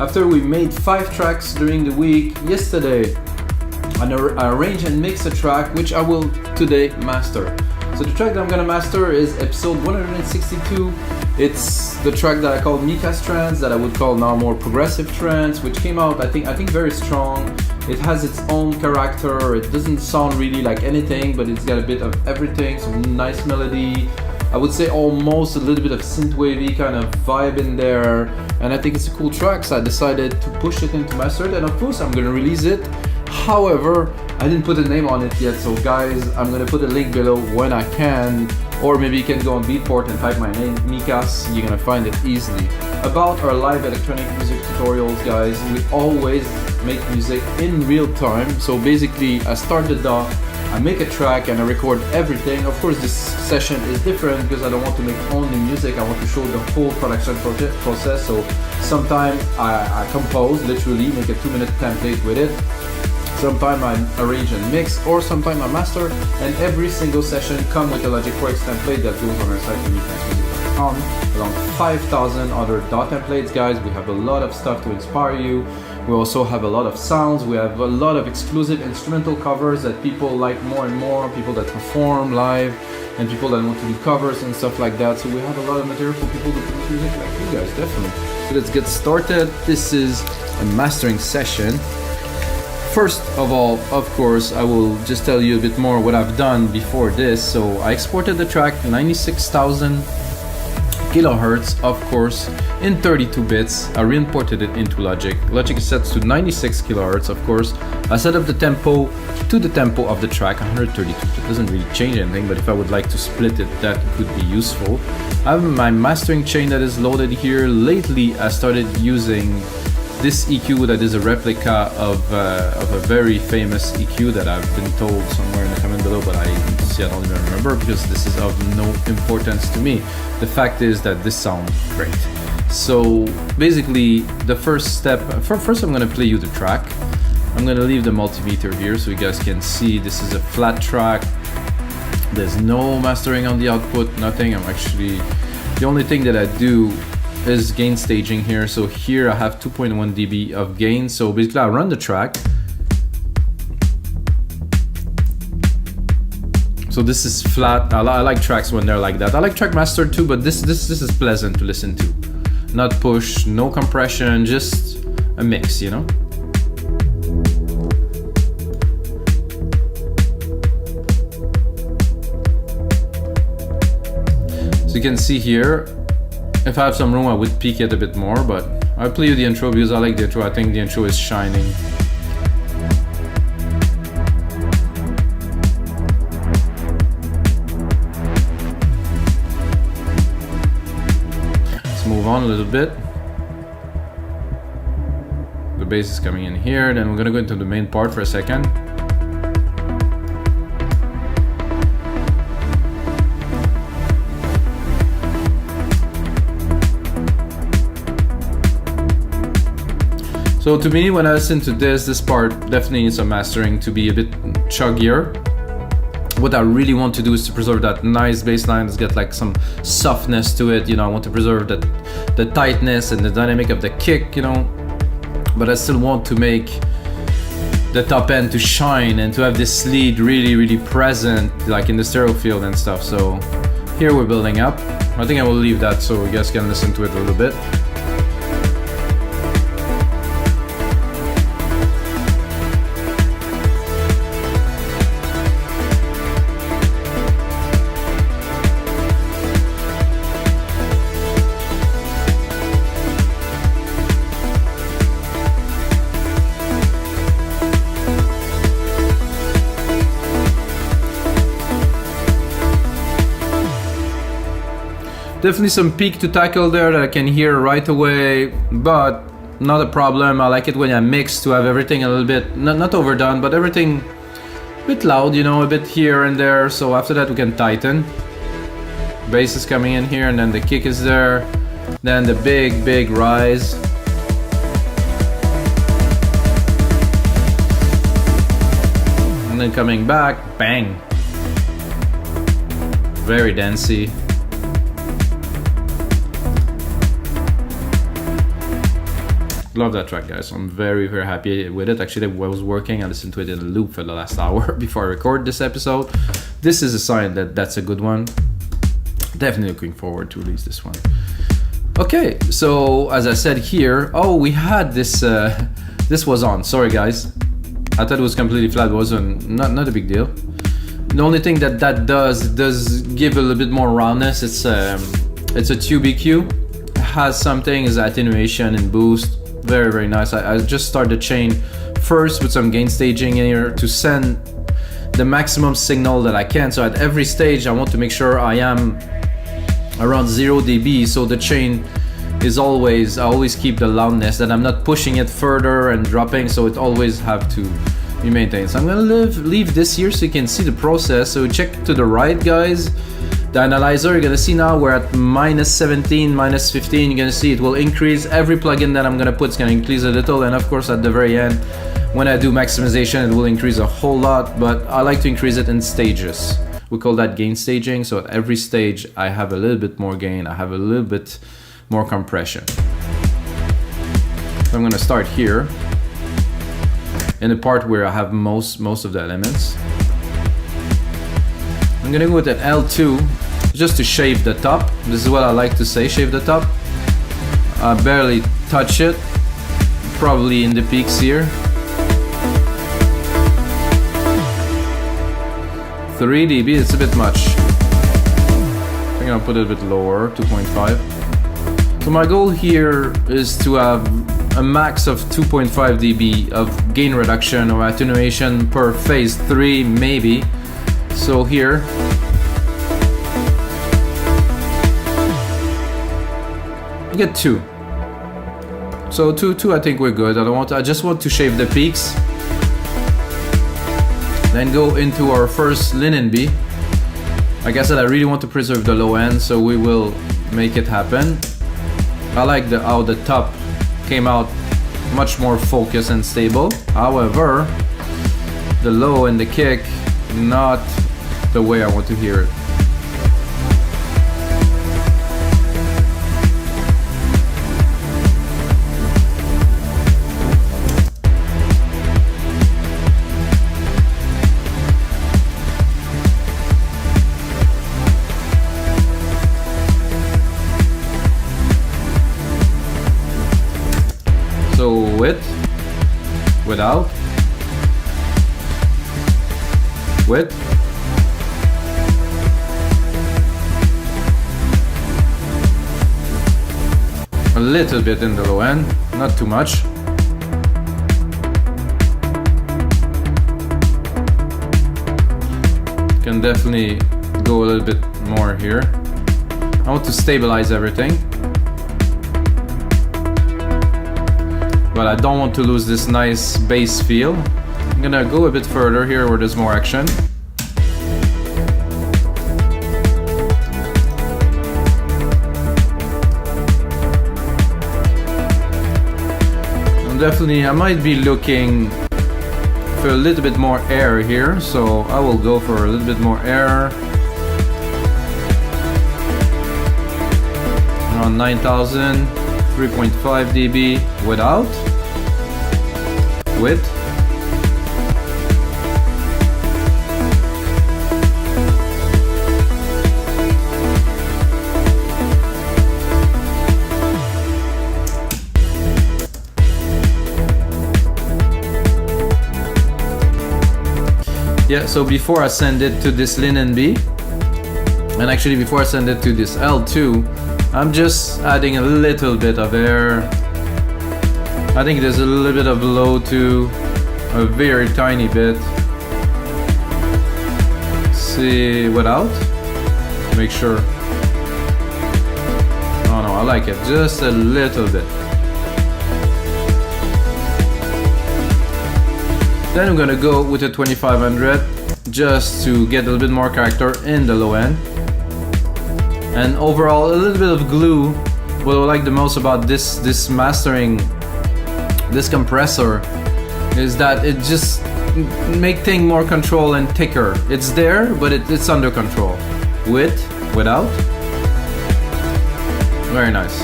After we made 5 tracks during the week, yesterday I arranged and mixed a track which I will today master. So the track that I'm gonna master is episode 162. It's the track that I call Mika's Trance, that I would call now more progressive trance, which came out I think very strong. It has its own character. It doesn't sound really like anything, but it's got a bit of everything. Some nice melody. I would say almost a little bit of synthwavy kind of vibe in there, and I think it's a cool track, so I decided to push it into master it, and of course I'm gonna release it. However, I didn't put a name on it yet, so guys, I'm gonna put a link below when I can, or maybe you can go on Beatport and type my name, Mikas, you're gonna find it easily. About our live electronic music tutorials, guys, we always make music in real time. So basically, I start the DAW, I make a track and I record everything. Of course, this session is different because I don't want to make only music, I want to show the whole production process. So sometimes I compose, literally make a 2-minute template with it. Sometimes I arrange and mix, or sometimes I master, and every single session comes with a Logic Pro X template that goes on our site uniquemusic.com, around 5,000 other DAW templates, guys. We have a lot of stuff to inspire you. We also have a lot of sounds. We have a lot of exclusive instrumental covers that people like more and more, people that perform live, and people that want to do covers and stuff like that. So we have a lot of material for people to produce music like you guys, definitely. So let's get started. This is a mastering session. First of all, of course, I will just tell you a bit more what I've done before this. So I exported the track 96,000 kilohertz, of course, in 32 bits. I re-imported it into Logic. Logic is set to 96 kilohertz, of course. I set up the tempo to the tempo of the track, 132. It doesn't really change anything, but if I would like to split it, that could be useful. I have my mastering chain that is loaded here. Lately, I started using this EQ that is a replica of a very famous EQ that I've been told somewhere in the comment below, but I don't even remember because this is of no importance to me. The fact is that this sounds great. So basically, the first step, first I'm gonna play you the track. I'm gonna leave the multimeter here so you guys can see this is a flat track. There's no mastering on the output, nothing. The only thing that I do is gain staging here. So here I have 2.1 dB of gain. So basically I run the track. So this is flat. I like tracks when they're like that. I like track master too, but this is pleasant to listen to. Not push, no compression, just a mix, you know? So you can see here, if I have some room, I would peak it a bit more, but I'll play you the intro because I like the intro. I think the intro is shining. Let's move on a little bit. The bass is coming in here, then we're gonna go into the main part for a second. So to me, when I listen to this part definitely needs some mastering to be a bit chuggier. What I really want to do is to preserve that nice bass line that's got like some softness to it. You know, I want to preserve the tightness and the dynamic of the kick, you know. But I still want to make the top end to shine and to have this lead really, really present, like in the stereo field and stuff. So here we're building up. I think I will leave that so you guys can listen to it a little bit. Definitely some peak to tackle there that I can hear right away, but not a problem. I like it when I mix to have everything a little bit, not overdone, but everything a bit loud, you know, a bit here and there. So after that we can tighten. Bass is coming in here and then the kick is there. Then the big rise. And then coming back, bang. Very dancey. Love that track, guys. I'm very, very happy with it. Actually, I was working, I listened to it in a loop for the last hour before I record this episode. This is a sign that that's a good one. Definitely looking forward to release this one. Okay, so as I said here, oh, we had this, this was on, sorry guys. I thought it was completely flat, it wasn't, not a big deal. The only thing that does give a little bit more roundness. It's a tube EQ. It has some things, attenuation and boost. Very, very nice. I just started the chain first with some gain staging in here to send the maximum signal that I can. So at every stage, I want to make sure I am around 0 dB. So the chain is always, I always keep the loudness, that I'm not pushing it further and dropping. So it always have to be maintained. So I'm gonna leave this here so you can see the process. So check to the right, guys. The analyzer, you're gonna see now we're at -17, -15. You're gonna see it will increase. Every plugin that I'm gonna put is gonna increase a little, and of course at the very end, when I do maximization, it will increase a whole lot, but I like to increase it in stages. We call that gain staging. So at every stage, I have a little bit more gain, I have a little bit more compression. So I'm gonna start here in the part where I have most of the elements. I'm gonna go with an L2 just to shave the top. This is what I like to say, shave the top. I barely touch it, probably in the peaks here. 3 dB, it's a bit much. I think I'll put it a bit lower, 2.5. So my goal here is to have a max of 2.5 dB of gain reduction or attenuation per phase 3 maybe. So here, you get 2. So 2 I think we're good. I just want to shave the peaks. Then go into our first LINMB. Like I said, I really want to preserve the low end, so we will make it happen. I like how the top came out much more focused and stable. However, the low and the kick, not the way I want to hear it. So with, without, with, a little bit in the low end, not too much. Can definitely go a little bit more here. I want to stabilize everything, but I don't want to lose this nice bass feel. I'm gonna go a bit further here where there's more action. Definitely, I might be looking for a little bit more air here, so I will go for a little bit more air. Around 9000, 3.5 dB without, with. Yeah, so before I send it to this LINMB, and actually before I send it to this L2, I'm just adding a little bit of air. I think there's a little bit of low too, a very tiny bit. See, without, make sure. Oh no, I like it, just a little bit. Then I'm gonna go with a 2500 just to get a little bit more character in the low end. And overall, a little bit of glue. What I like the most about this mastering, this compressor, is that it just make things more control and thicker. It's there, but it's under control. With, without. Very nice.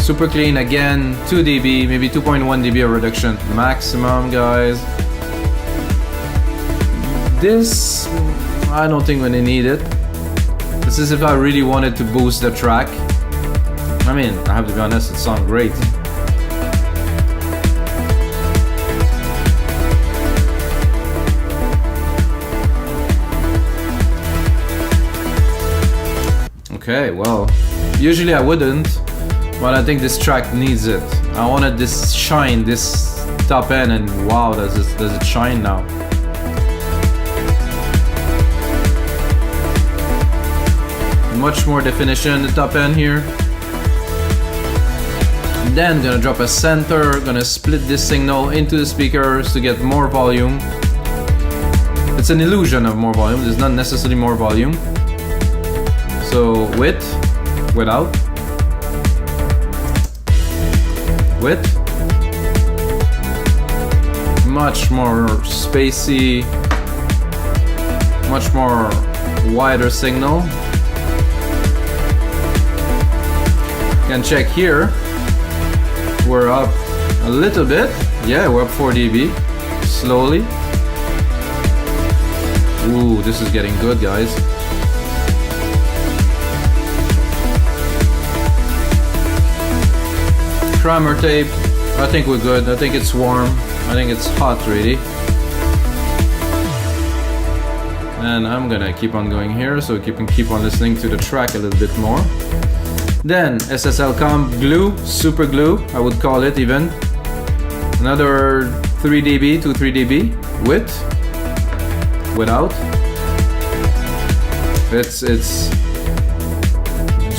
Super clean again, 2 dB, maybe 2.1 dB of reduction maximum, guys. This, I don't think we need it. This is if I really wanted to boost the track. I mean, I have to be honest, it sounds great. Okay, well, usually I wouldn't, but I think this track needs it. I wanted this shine, this top end, and wow, does it shine now. Much more definition in the top end here. Then gonna drop a center, gonna split this signal into the speakers to get more volume. It's an illusion of more volume, there's not necessarily more volume. So with, without, with, much more spacey, much more wider signal. You can check here, we're up a little bit. Yeah, we're up 4 dB, slowly. Ooh, this is getting good, guys. Primer tape, I think we're good. I think it's warm. I think it's hot really. And I'm gonna keep on going here so we can keep on listening to the track a little bit more. Then SSL comp glue, super glue, I would call it even. Another 3 dB to 3 dB with, without. It's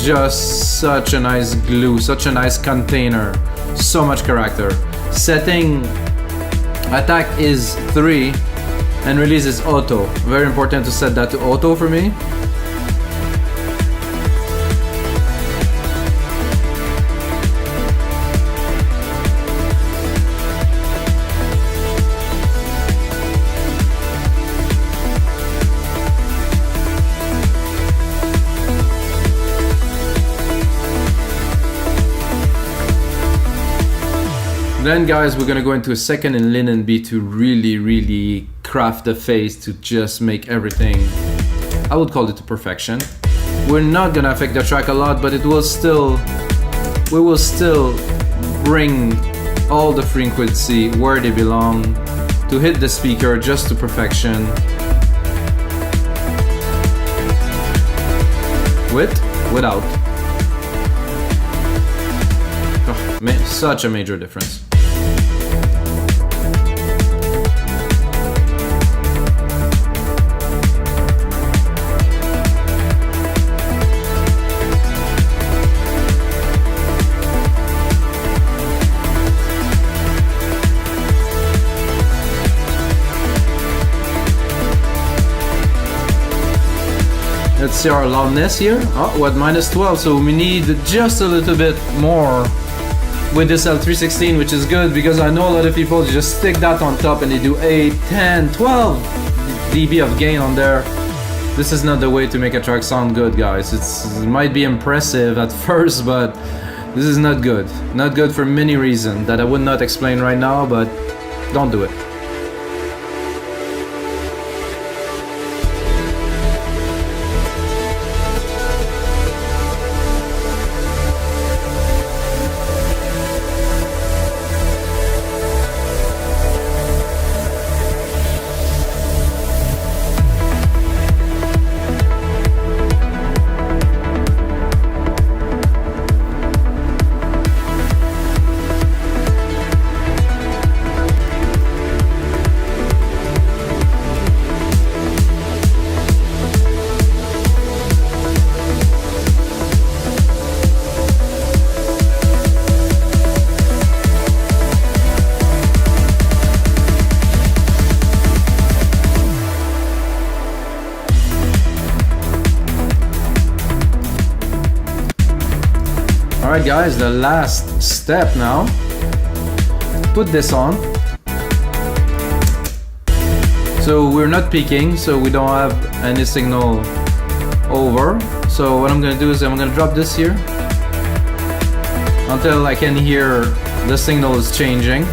just such a nice glue, such a nice container, so much character. Setting attack is 3 and release is auto. Very important to set that to auto for me. Then guys, we're gonna go into a second in LINMB to really craft the phase to just make everything, I would call it to perfection. We're not gonna affect the track a lot, but it will still, we will still bring all the frequency where they belong to hit the speaker just to perfection. With, without. Oh, such a major difference. Let's see our loudness here. Oh, what, -12, so we need just a little bit more with this L316, which is good because I know a lot of people just stick that on top and they do 8, 10, 12 dB of gain on there. This is not the way to make a track sound good, guys. It might be impressive at first, but this is not good. Not good for many reasons that I would not explain right now, but don't do it. Alright guys, the last step now. Put this on. So we're not peaking, so we don't have any signal over. So what I'm gonna do is I'm gonna drop this here. until I can hear the signal is changing.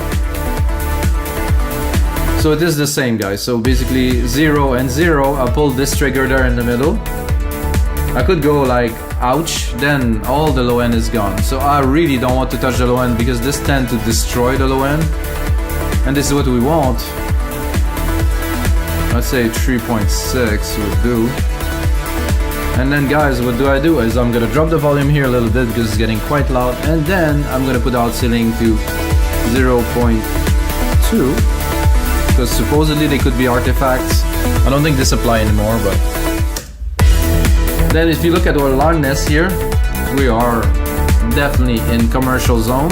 So it is the same, guys. So basically 0 and 0, I pull this trigger there in the middle. I could go like ouch, then all the low end is gone. So I really don't want to touch the low end because this tends to destroy the low end. And this is what we want. Let's say 3.6 would do. And then guys, what do is I'm gonna drop the volume here a little bit because it's getting quite loud, and then I'm gonna put the out ceiling to 0.2 because supposedly they could be artifacts. I don't think this apply anymore, but then if you look at our loudness here, we are definitely in commercial zone.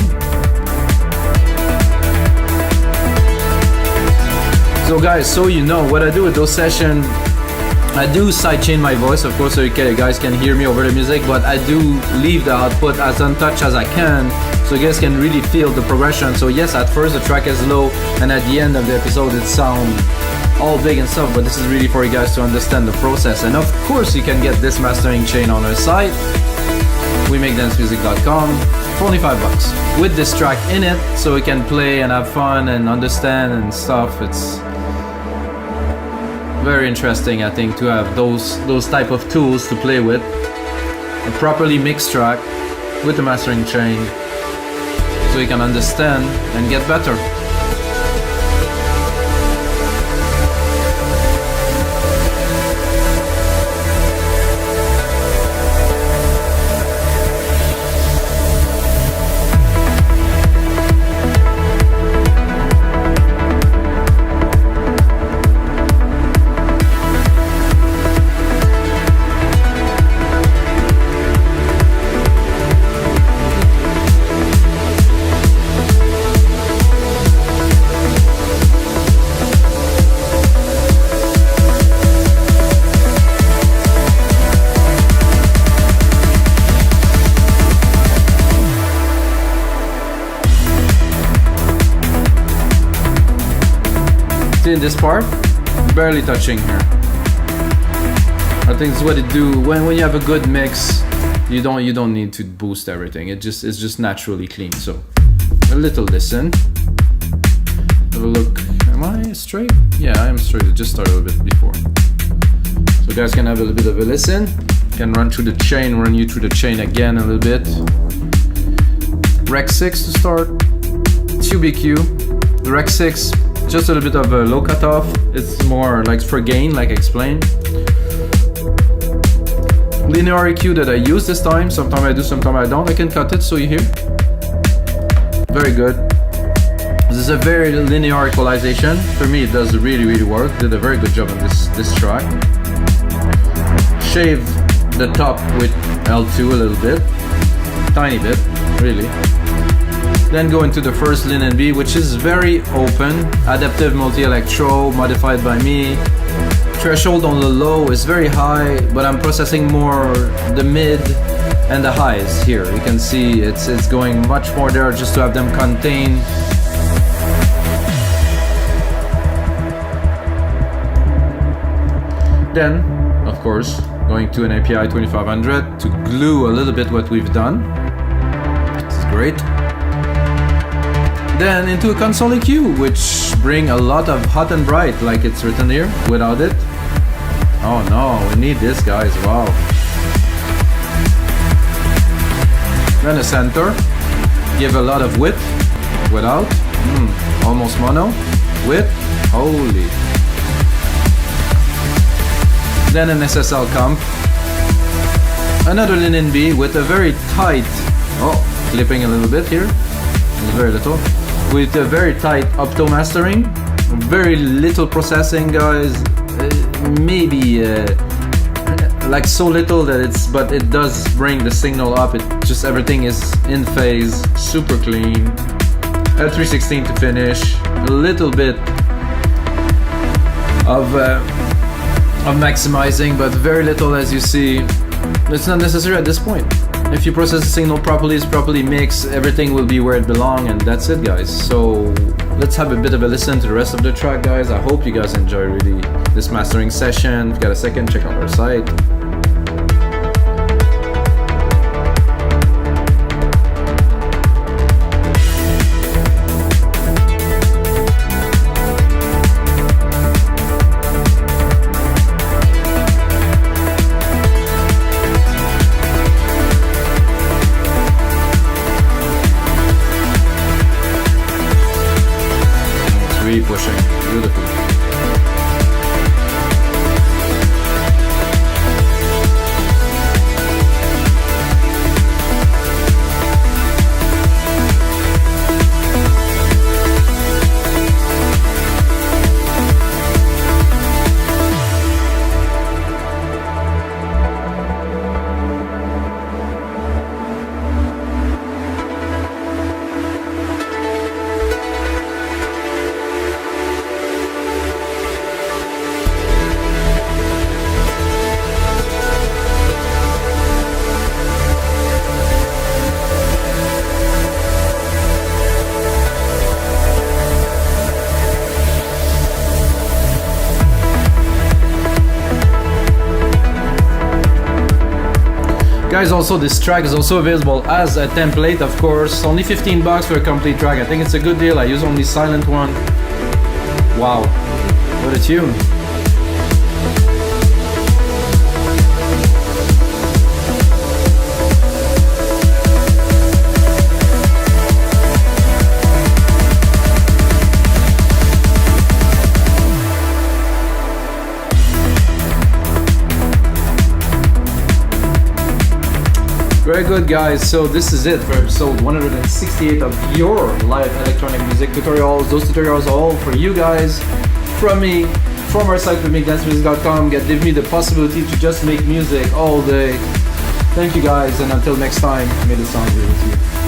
So guys, so you know what I do with those sessions, I do sidechain my voice, of course, so you guys can hear me over the music, but I do leave the output as untouched as I can, so you guys can really feel the progression. So yes, at first the track is low, and at the end of the episode it sounds all big and stuff, but this is really for you guys to understand the process. And of course you can get this mastering chain on our site, WeMakeDanceMusic.com, for only $5 with this track in it, so we can play and have fun and understand and stuff. It's very interesting, I think, to have those type of tools to play with. A properly mixed track with the mastering chain, so you can understand and get better. See in this part, barely touching here. I think it's what it do when you have a good mix. You don't need to boost everything. It's just naturally clean. So a little listen. Have a look. Am I straight? Yeah, I am straight. It just started a little bit before. So you guys can have a little bit of a listen. Can run through the chain, run you through the chain again a little bit. Rec 6 to start. QBQ. The Rec 6. Just a little bit of a low cutoff. It's more like for gain, like I explained. Linear EQ that I use this time. Sometimes I do, sometimes I don't. I can cut it so you hear. Very good. This is a very linear equalization. For me, it does really work. Did a very good job on this track. Shave the top with L2 a little bit. Tiny bit, really. Then go into the first LINMB, which is very open, adaptive multi-electro, modified by me. Threshold on the low is very high, but I'm processing more the mid and the highs here. You can see it's going much more there just to have them contained. Then, of course, going to an API 2500 to glue a little bit what we've done. This is great. Then into a console EQ, which bring a lot of hot and bright, like it's written here. Without it, oh no, we need this, guys. Wow. Then a center, give a lot of width. Without, almost mono. Width, holy. Then an SSL comp. Another LINMB with a very tight, clipping a little bit here. It's very little. With a very tight opto mastering, very little processing, guys. Maybe like so little that but it does bring the signal up. It just everything is in phase, super clean. L316 to finish. A little bit of maximizing, but very little, as you see. It's not necessary at this point. If you process the signal properly, it's properly mixed, everything will be where it belongs, and that's it, guys. So let's have a bit of a listen to the rest of the track, guys. I hope you guys enjoy really this mastering session. If you got a second, check out our site. Really pushing. Beautiful. Guys, also this track is also available as a template, of course. Only $15 for a complete track. I think it's a good deal. I use only silent one. Wow, what a tune. Very good, guys. So this is it for episode 168 of your live electronic music tutorials. Those tutorials are all for you guys, from me, from our site, makedancemusic.com. Give me the possibility to just make music all day. Thank you, guys, and until next time, may the sound be with you.